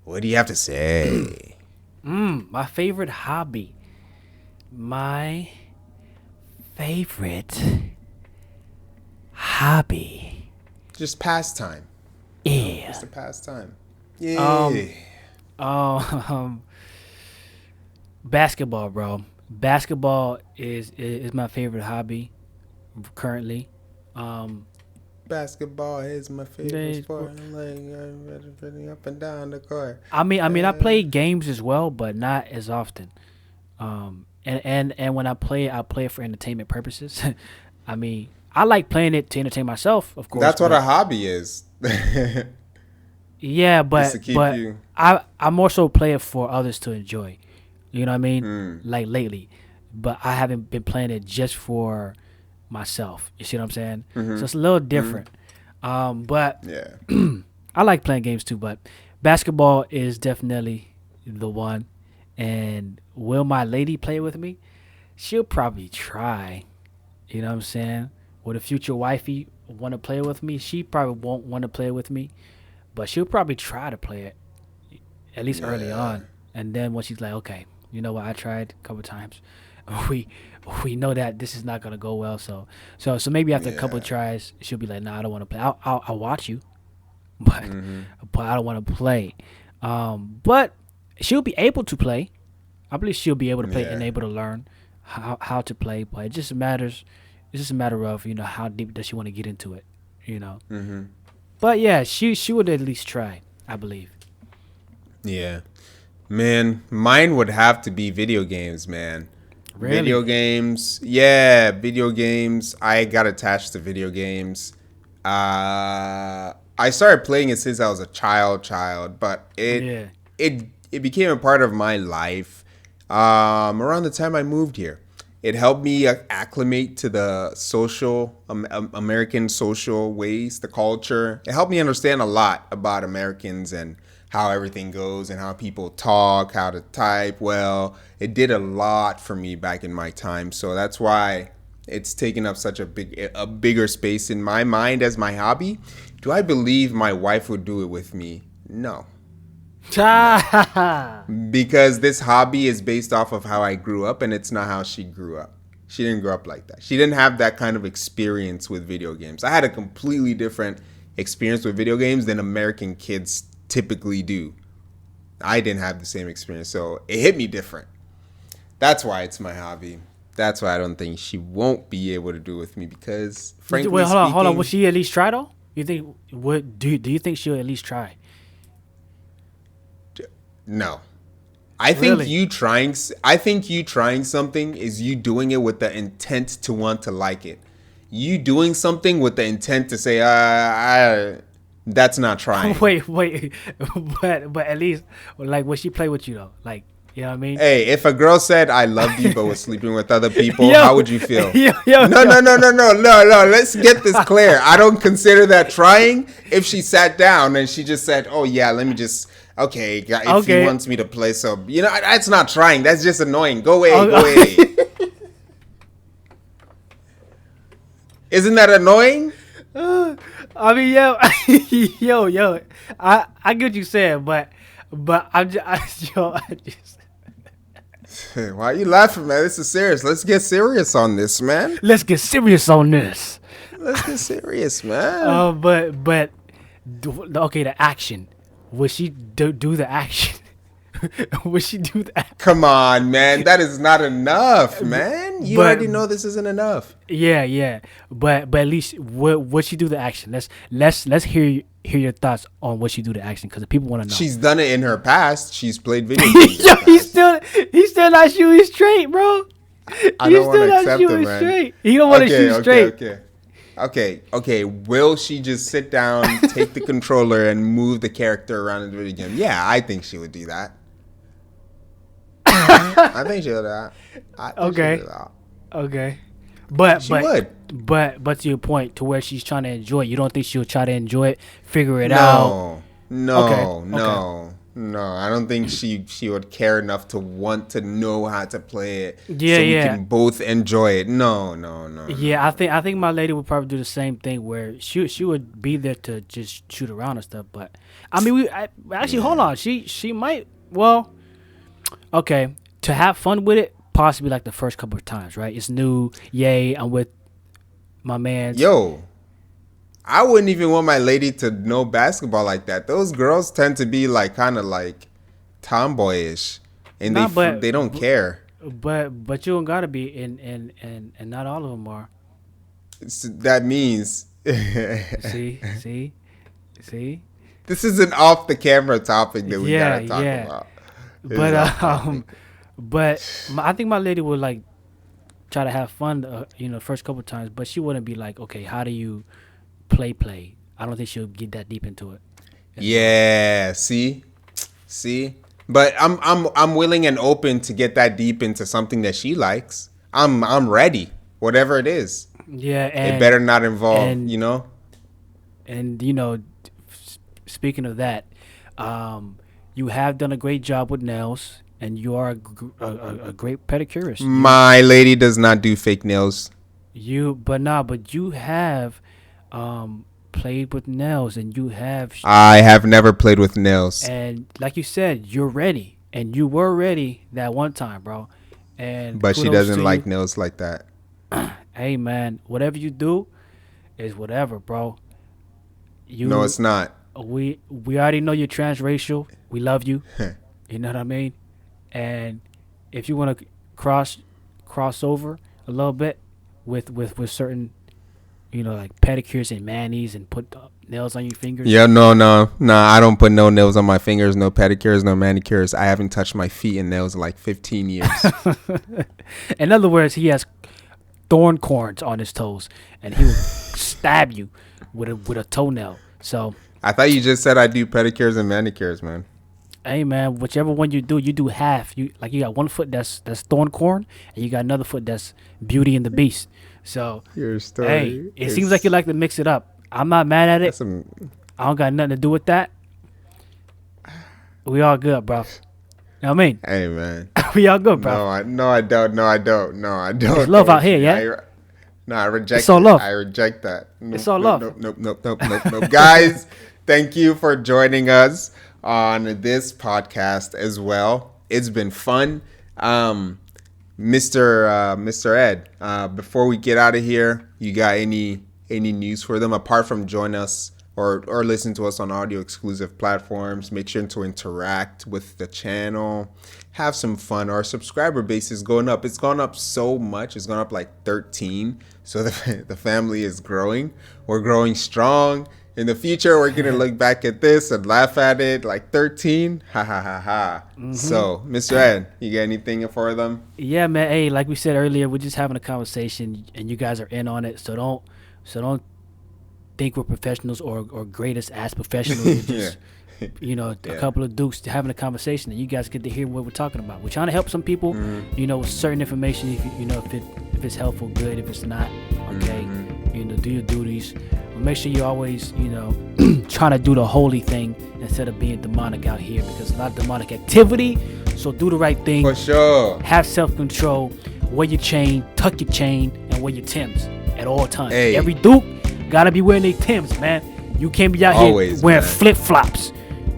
What do you have to say? My favorite hobby. My favorite hobby Just pastime, is just a pastime. um Yeah. um basketball, bro. Basketball is my favorite hobby currently. Um, Basketball is my favorite they, sport. I'm like running up and down the court. I mean, I Uh, play games as well, but not as often. And when I play it for entertainment purposes. I mean, I like playing it to entertain myself, of course, that's what a but hobby is. yeah, Just to but keep but you. I more so play it for others to enjoy. You know what I mean? Mm, Like lately, but I haven't been playing it just for myself. You see what I'm saying? So mm-hmm. it's a little Mm, different. But yeah. I like playing games too. But basketball is definitely the one. And will my lady play with me? She'll probably try. You know what I'm saying? Would a future wifey want to play with me? She probably won't want to play with me, but she'll probably try to play it at least early Yeah. on. And then when she's like, okay, you know what? I tried a couple times. We we know that this is not gonna go well. So maybe after a couple of Yeah. tries, she'll be like, nah, I don't want to play. I'll watch you, but Mm-hmm. but I don't want to play. But she'll be able to play. I believe she'll be able to play and Yeah. able to learn how to play. But it just matters. It's just a matter of how deep does she want to get into it. You know. Mm-hmm. But yeah, she would at least try. I believe. Yeah. Man, mine would have to be video games, man. Video Really? games. Yeah, video games. I got attached to video games. I started playing it since I was a child, but Yeah. it became a part of my life around the time I moved here. It helped me acclimate to the social American social ways, the culture. It helped me understand a lot about Americans and how everything goes and how people talk, how to type. Well, it did a lot for me back in my time. So that's why it's taken up such a bigger space in my mind as my hobby. Do I believe my wife would do it with me? No. No. Ha! Because this hobby is based off of how I grew up and it's not how she grew up. She didn't grow up like that. She didn't have that kind of experience with video games. I had a completely different experience with video games than American kids typically do. I didn't have the same experience, so it hit me different. That's why it's my hobby. That's why I don't think she won't be able to do it with me because, Wait, frankly hold on. Would speaking, she at least try though? You think? Would do you think she'll at least try? no. I think Really? you trying I think you trying something is you doing it with the intent to want to like it. You doing something with the intent to say that's not trying. Wait. But at least like would she play with you though? Like you know what I mean? Hey, if a girl said I loved you but was sleeping with other people, yo, how would you feel? No, yo. no, no, no, no, no, no. Let's get this clear. I don't consider that trying. If she sat down and she just said, "Oh yeah, let me just okay, if he Okay. wants me to play so, that's not trying. That's just annoying. Go away, go away." Okay. Isn't that annoying? I mean, yo, yo. I get what you said, but but I just Why are you laughing, man? This is serious. Let's get serious on this, man. let's get serious on this. Let's get serious, man. But okay, the action. Would she do the action? Would she do that? Come on, man. That is not enough, man. You But already know this isn't enough. yeah. But at least would she do the action? Let's hear your thoughts on what she do the action because the people want to know. She's done it in her past. She's played video games in Yo, the past. he's still not shooting straight, bro. I He's don't want still to not accept it, shooting man. straight. He don't want to shoot straight. Okay. Will she just sit down, take the controller, and move the character around in the video game? Yeah, I think she would do that. I think she would do that. Okay. Okay. But She would. But to your point, to where she's trying to enjoy it, you don't think she'll try to enjoy it, figure it out? No. I don't think she would care enough to want to know how to play it. Yeah, so we yeah. can both enjoy it. No. Yeah, I think my lady would probably do the same thing where she would be there to just shoot around and stuff. But I mean, actually hold on. She might. Well, okay, to have fun with it, possibly like the first couple of times, right? It's new. Yay, I'm with my man. Yo, I wouldn't even want my lady to know basketball like that. Those girls tend to be like kind of like tomboyish, and Nah, but- they don't care. But you don't gotta be, and not all of them are. That means See. this is an off the camera topic that we Yeah, gotta talk yeah. about. This is off topic. I think my lady would like try to have fun, first couple times, but she wouldn't be like, okay, how do you play? I don't think she'll get that deep into it. Yeah, see, but I'm willing and open to get that deep into something that she likes. I'm ready, whatever it is. Yeah, and It better not involve, and- And speaking of that, you have done a great job with nails, and you are a great pedicurist. my lady does not do fake nails. But you have played with nails, and you have, I have never played with nails. and like you said, you're ready, and you were ready that one time, bro. And But she kudos doesn't to like you. nails like that. Hey man, whatever you do is whatever, bro. No, it's not. We already know you're transracial. We love you. You know what I mean? And if you want to cross over a little bit with certain, like pedicures and manis and put nails on your fingers. Yeah, no. I don't put no nails on my fingers, no pedicures, no manicures. I haven't touched my feet and nails in like 15 years. In other words, he has thorn corns on his toes, and he will stab you with a toenail. So, I thought you just said I do pedicures and manicures, man. hey man, whichever one you do half. You got one foot that's thorn corn, and you got another foot that's Beauty and the Beast. So, Your story. hey, it seems like you like to mix it up. I'm not mad at it. I don't got nothing to do with that. We all good, bro. You know what I mean? Hey, man. We all good, bro. No, I don't. It's love out here, yeah? I reject It's all it. love. I reject that. It's all love. Nope. Guys, thank you for joining us on this podcast as well. It's been fun. Mr. Ed, before we get out of here, you got any news for them apart from join us or listen to us on audio exclusive platforms? Make sure to interact with the channel, have some fun. Our subscriber base is going up. It's gone up so much. It's gone up like 13. So the family is growing. We're growing strong. In the future, we're gonna look back at this and laugh at it like 13. Ha ha ha ha. Mm-hmm. So, Mr. Ed, you got anything for them? Yeah, man. Hey, like we said earlier, we're just having a conversation, and you guys are in on it. So don't think we're professionals or greatest as professionals. We're just, a couple of dukes having a conversation, and you guys get to hear what we're talking about. We're trying to help some people, with certain information. If it's helpful, good. If it's not, okay, do your duties. But make sure you always, trying to do the holy thing instead of being demonic out here, because a lot of demonic activity. So do the right thing. For sure. Have self-control. Wear your chain, tuck your chain, and wear your Timbs at all times. Hey. Every Duke gotta be wearing their Timbs, man. You can't be out Always, here wearing man. flip-flops.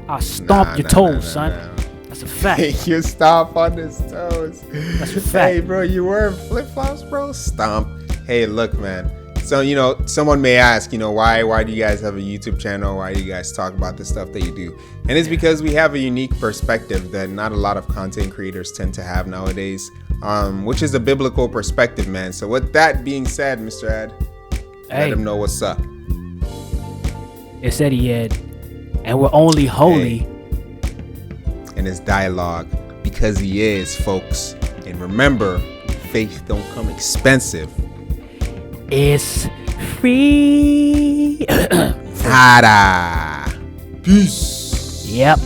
I'll stomp Nah, your nah, nah, toes, nah, son. nah. That's a fact. You stomp on his toes. That's a Hey, fact. bro, you wearing flip flops, bro? Stomp. Hey, look, man. So, someone may ask, why do you guys have a YouTube channel? Why do you guys talk about the stuff that you do? And it's because we have a unique perspective that not a lot of content creators tend to have nowadays, which is a biblical perspective, man. So with that being said, Mr. Ed, let Hey, him know what's up. it's EddyEd, and we're only holy. Hey. And his dialogue, because he is, folks. And remember, faith don't come expensive. It's free. Nada. Peace. Yep.